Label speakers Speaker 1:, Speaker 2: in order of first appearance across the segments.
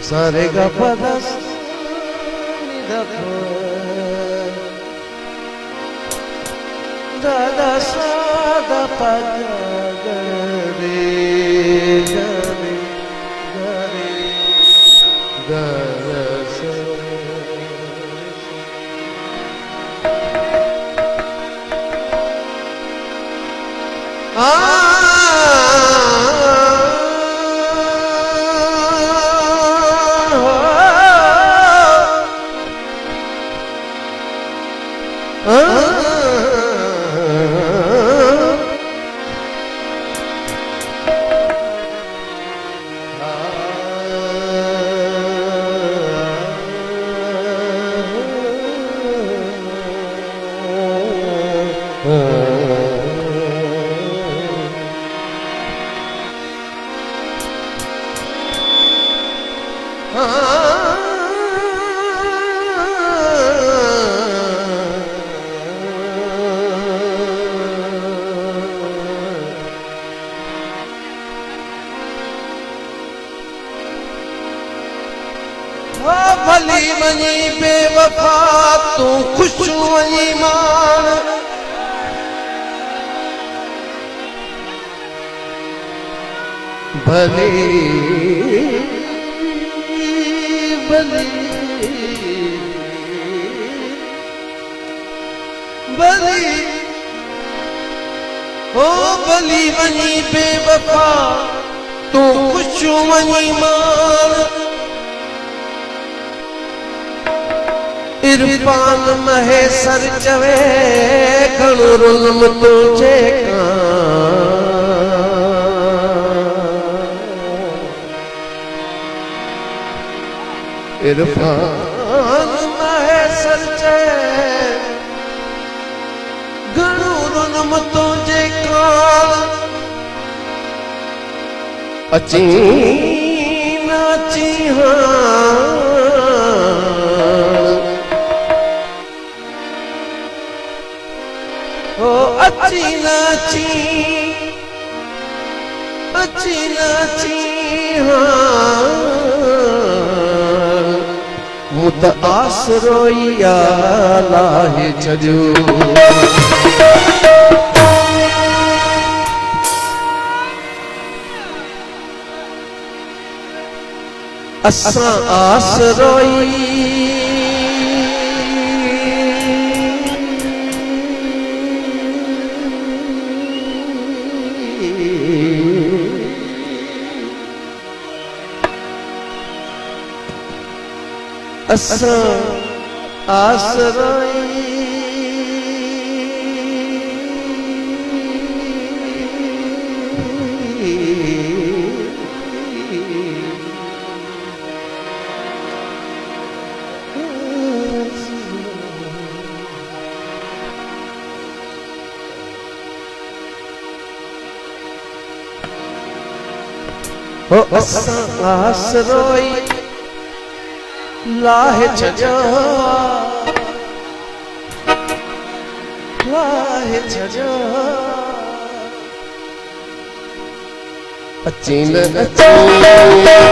Speaker 1: Sare ga pa da ni da pa da da sa da pa ga re ga re ga re ga ra sa भली वञी बेवफा तूं खुश वञी मान भली भली भली ओ भली वञी बेवफा तूं खुश वञी मान इरफान महेसर चवे घणो रुल्म तुझे इरफान महेसर चवे घणो रुल्म तुझे अची नाची अच्छी नाची हाँ मुत आसरोइया लाहे छजो असां आसरोई असां आसरोई हो असां आसरोई लाहे छजो अच्छी न अच्छी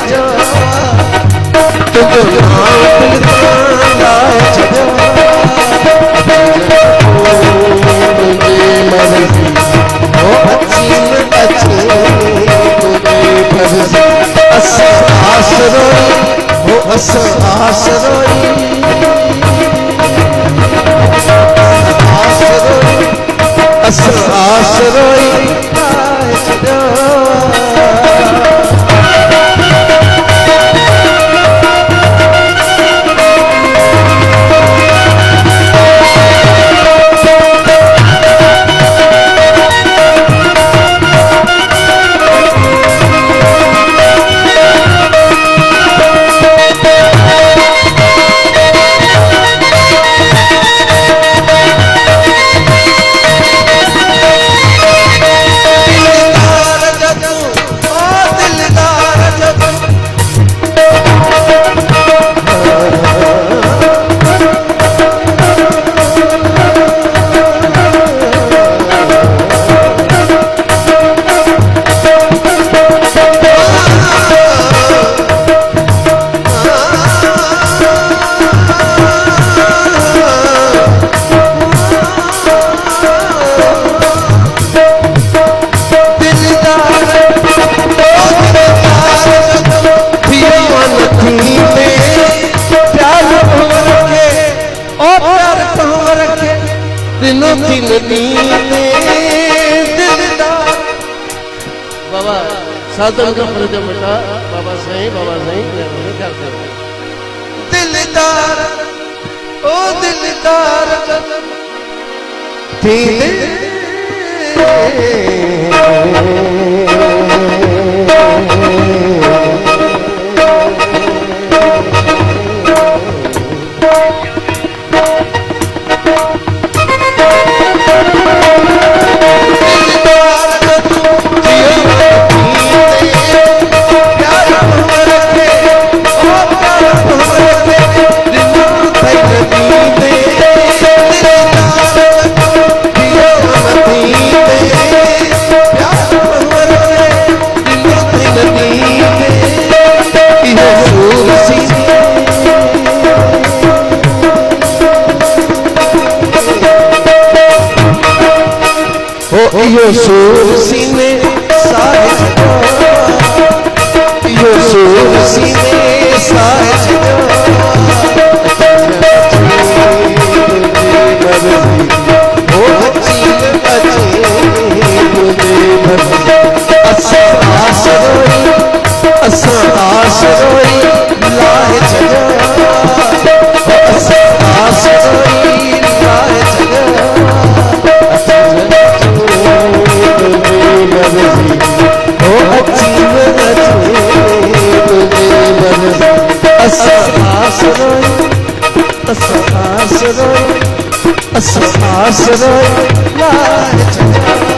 Speaker 1: छजो तुझो नाम लाए छजो मुझे मर्जी ओ अच्छी अच्छी मुझे अस आसरोई हो अस आसरोई अस आसरोई बाबा साधन का परिचय बेटा बाबा सही करते दिलदार ओ दिलदार यो सूर सीने साए यो सूर सीने साए ओ अच्छी आसरोई लाए छजो आसरोई लाए छजो ओ अच्छी आसरोई लाए छजो